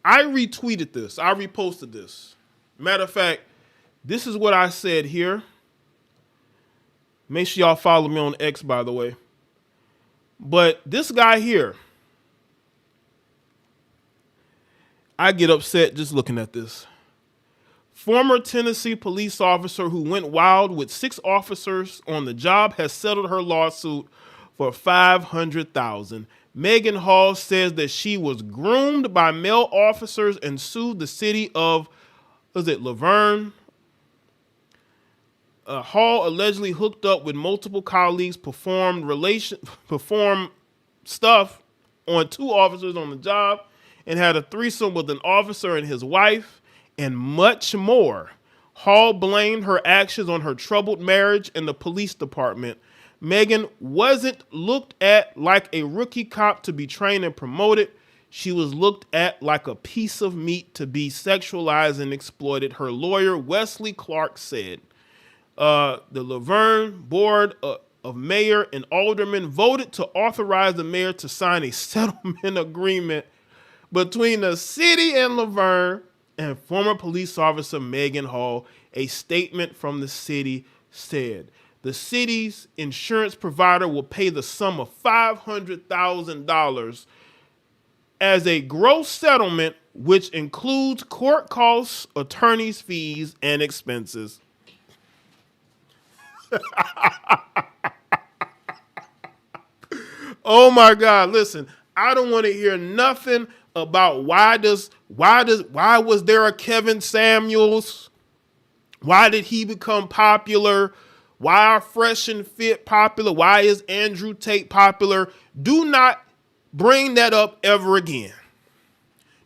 I retweeted this. I reposted this. Matter of fact, this is what I said here. Make sure y'all follow me on X, by the way. But this guy here, I get upset just looking at this. Former Tennessee police officer who went wild with 6 officers on the job has settled her lawsuit for $500,000. Maegan Hall says that she was groomed by male officers and sued the city of, was it Laverne? Hall allegedly hooked up with multiple colleagues, performed stuff on 2 officers on the job, and had a threesome with an officer and his wife, and much more. Hall blamed her actions on her troubled marriage and the police department. Maegan wasn't looked at like a rookie cop to be trained and promoted. She was looked at like a piece of meat to be sexualized and exploited, her lawyer Wesley Clark said. The Laverne Board of Mayor and Aldermen voted to authorize the mayor to sign a settlement agreement between the city and Laverne and former police officer Maegan Hall. A statement from the city said the city's insurance provider will pay the sum of $500,000 as a gross settlement, which includes court costs, attorney's fees, and expenses. Oh my God! Listen, I don't want to hear nothing about why was there a Kevin Samuels? Why did he become popular? Why are Fresh and Fit popular? Why is Andrew Tate popular? Do not bring that up ever again.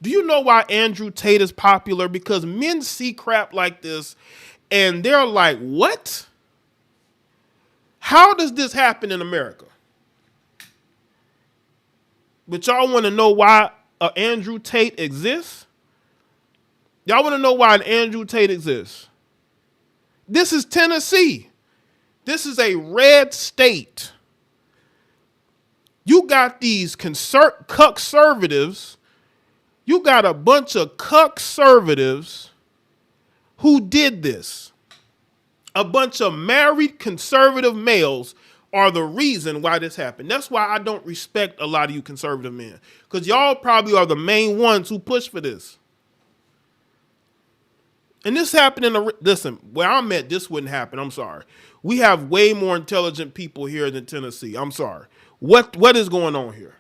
Do you know why Andrew Tate is popular? Because men see crap like this and they're like, what? How does this happen in America? But y'all want to know why Andrew Tate exists? Y'all want to know why an Andrew Tate exists? This is Tennessee. This is a red state. You got these conservatives. You got a bunch of conservatives who did this. A bunch of married conservative males are the reason why this happened. That's why I don't respect a lot of you conservative men. Because y'all probably are the main ones who push for this. And this happened listen, where I'm at, this wouldn't happen. I'm sorry. We have way more intelligent people here than Tennessee. I'm sorry. What is going on here?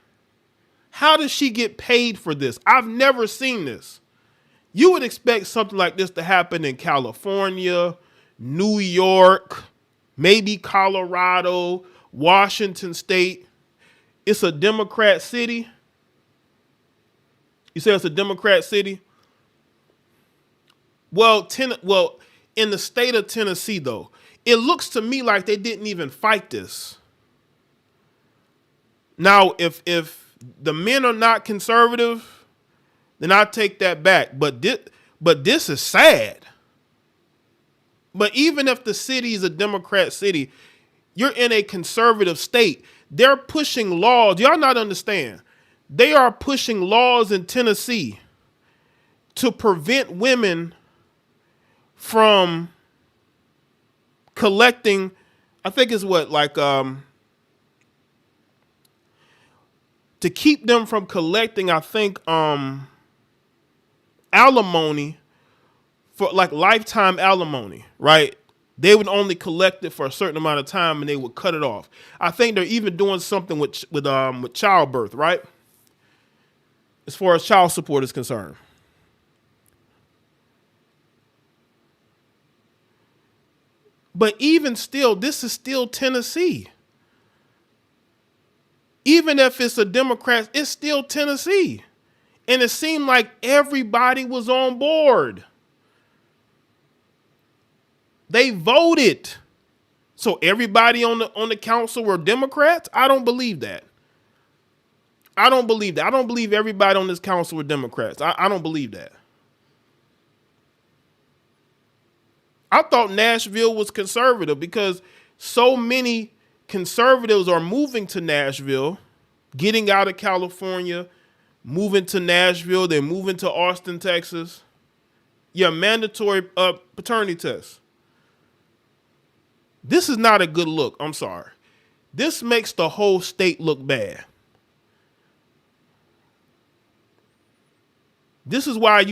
How does she get paid for this? I've never seen this. You would expect something like this to happen in California, New York, maybe Colorado, Washington State. It's a Democrat city. You say it's a Democrat city? Well, in the state of Tennessee, though, it looks to me like they didn't even fight this. Now, if the men are not conservative, then I take that back. But this is sad. But even if the city is a Democrat city, you're in a conservative state. They're pushing laws. Y'all not understand. They are pushing laws in Tennessee to prevent women from collecting, I think it's to keep them from collecting, I think, alimony for like lifetime alimony, right? They would only collect it for a certain amount of time and they would cut it off. I think they're even doing something with childbirth, right? As far as child support is concerned. But even still, this is still Tennessee. Even if it's a Democrat, it's still Tennessee. And it seemed like everybody was on board. They voted. So everybody on the council were Democrats? I don't believe that. I don't believe that. I don't believe everybody on this council were Democrats. I don't believe that. I thought Nashville was conservative because so many conservatives are moving to Nashville, getting out of California, moving to Nashville, then moving to Austin, Texas. Yeah, mandatory paternity test. This is not a good look. I'm sorry. This makes the whole state look bad. This is why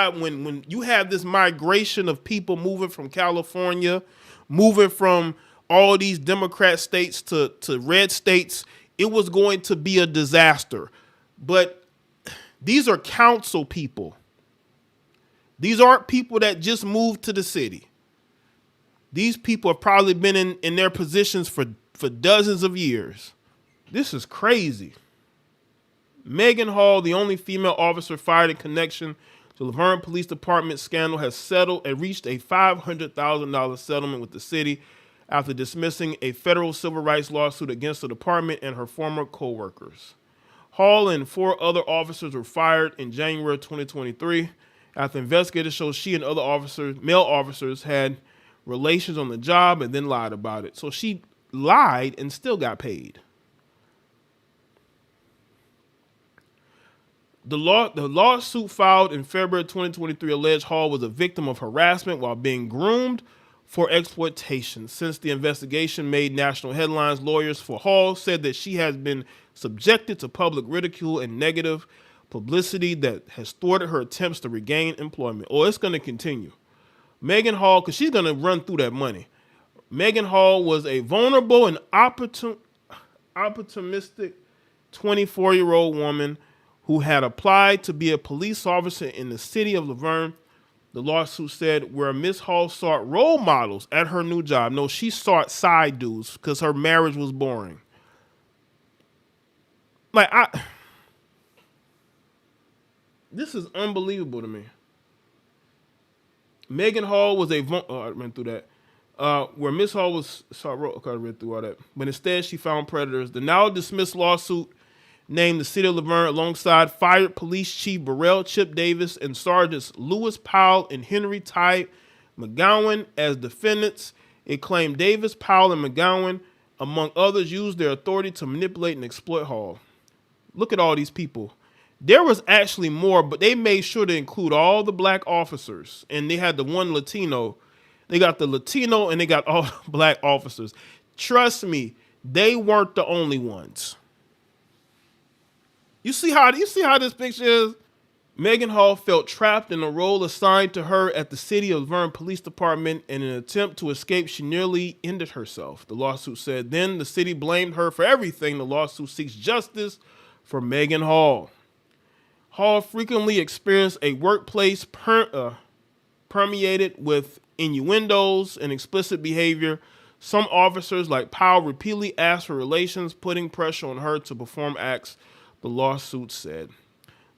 when you have this migration of people moving from California, moving from all these Democrat states to red states, it was going to be a disaster. But these are council people. These aren't people that just moved to the city. These people have probably been in their positions for dozens of years. This is crazy. Maegan Hall, the only female officer fired in connection to Laverne Police Department scandal, has settled and reached a $500,000 settlement with the city after dismissing a federal civil rights lawsuit against the department and her former co-workers. Hall and 4 other officers were fired in January 2023 after investigators showed she and other male officers, had relations on the job and then lied about it. So she lied and still got paid. The lawsuit filed in February 2023 alleged Hall was a victim of harassment while being groomed for exploitation. Since the investigation made national headlines, lawyers for Hall said that she has been subjected to public ridicule and negative publicity that has thwarted her attempts to regain employment. Or it's going to continue. Maegan Hall, because she's going to run through that money. Maegan Hall was a vulnerable and opportunistic 24-year-old woman who had applied to be a police officer in the city of Laverne. The lawsuit said where Miss Hall sought role models at her new job. No, she sought side dudes because her marriage was boring. This is unbelievable to me. Maegan Hall was I ran through that. Where Miss Hall was, I read through all that. But instead, she found predators. The now dismissed lawsuit named the city of Laverne alongside fired police chief Burrell Chip Davis and Sergeants Lewis Powell and Henry Ty McGowan as defendants. It claimed Davis, Powell, and McGowan, among others, used their authority to manipulate and exploit Hall. Look at all these people. There was actually more, but they made sure to include all the black officers, and they had the one Latino. They got the Latino and they got all the black officers. Trust me, they weren't the only ones. You see how this picture is? Maegan Hall felt trapped in a role assigned to her at the City of Laverne Police Department. In an attempt to escape, she nearly ended herself, the lawsuit said. Then the city blamed her for everything. The lawsuit seeks justice for Maegan Hall. Hall frequently experienced a workplace permeated with innuendos and explicit behavior. Some officers, like Powell, repeatedly asked for relations, putting pressure on her to perform acts, the lawsuit said.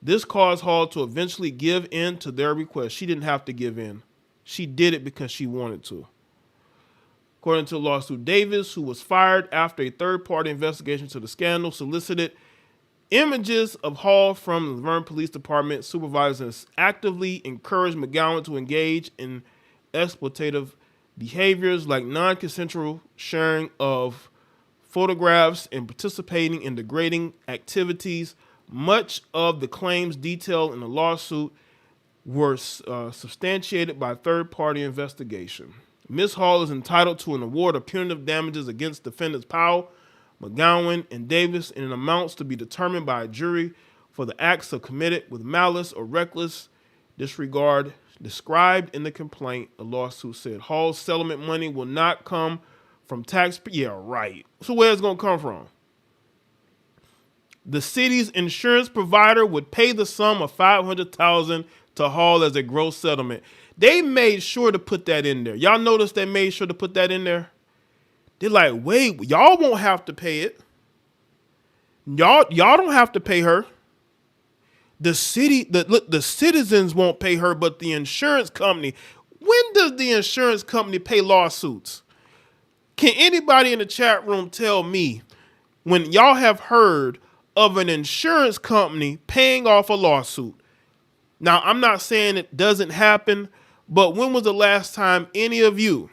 This caused Hall to eventually give in to their request. She didn't have to give in. She did it because she wanted to. According to the lawsuit, Davis, who was fired after a third-party investigation into the scandal, solicited images of Hall from the Laverne Police Department. Supervisors actively encouraged McGowan to engage in exploitative behaviors like non-consensual sharing of photographs and participating in degrading activities. Much of the claims detailed in the lawsuit were substantiated by third-party investigation. Ms. Hall is entitled to an award of punitive damages against defendants Powell, McGowan, and Davis in amounts to be determined by a jury for the acts of committed with malice or reckless disregard described in the complaint. The lawsuit said Hall's settlement money will not come from taxpayers. Yeah, right. So where's it going to come from? The city's insurance provider would pay the sum of $500,000 to Hall as a gross settlement. They made sure to put that in there. Y'all notice they made sure to put that in there? They're like, wait, y'all won't have to pay it. Y'all don't have to pay her. The citizens won't pay her, but the insurance company. When does the insurance company pay lawsuits? Can anybody in the chat room tell me when y'all have heard of an insurance company paying off a lawsuit? Now, I'm not saying it doesn't happen, but when was the last time any of you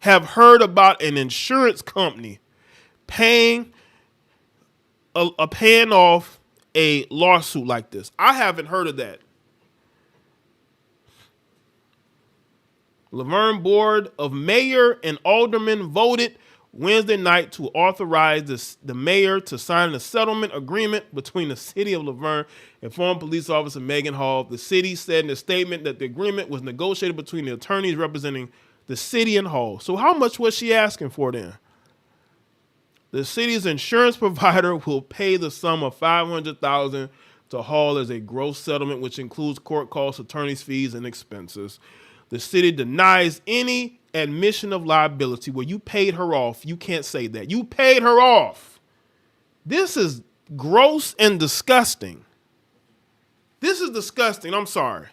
have heard about an insurance company paying a paying off a lawsuit like this. I haven't heard of that. Laverne Board of Mayor and Aldermen voted Wednesday night to authorize the mayor to sign a settlement agreement between the city of Laverne and former police officer Maegan Hall. The city said in a statement that the agreement was negotiated between the attorneys representing the city and Hall. So how much was she asking for then? The city's insurance provider will pay the sum of $500,000 to Hall as a gross settlement, which includes court costs, attorney's fees, and expenses. The city denies any admission of liability. Well, you paid her off. You can't say that. You paid her off. This is gross and disgusting. This is disgusting. I'm sorry.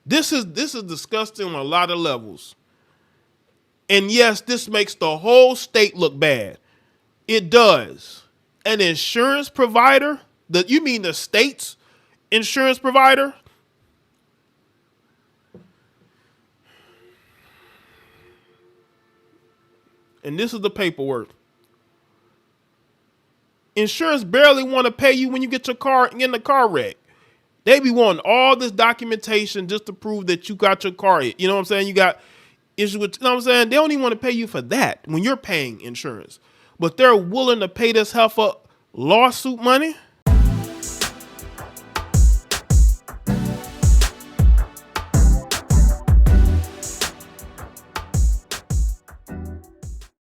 This is disgusting on a lot of levels. And yes, this makes the whole state look bad. It does. An insurance provider, you mean the state's insurance provider? And this is the paperwork. Insurance barely want to pay you when you get your car in the car wreck. They be wanting all this documentation just to prove that you got your car. You know what I'm saying? You got issues with, you know what I'm saying? They don't even want to pay you for that when you're paying insurance. But they're willing to pay this heifer lawsuit money.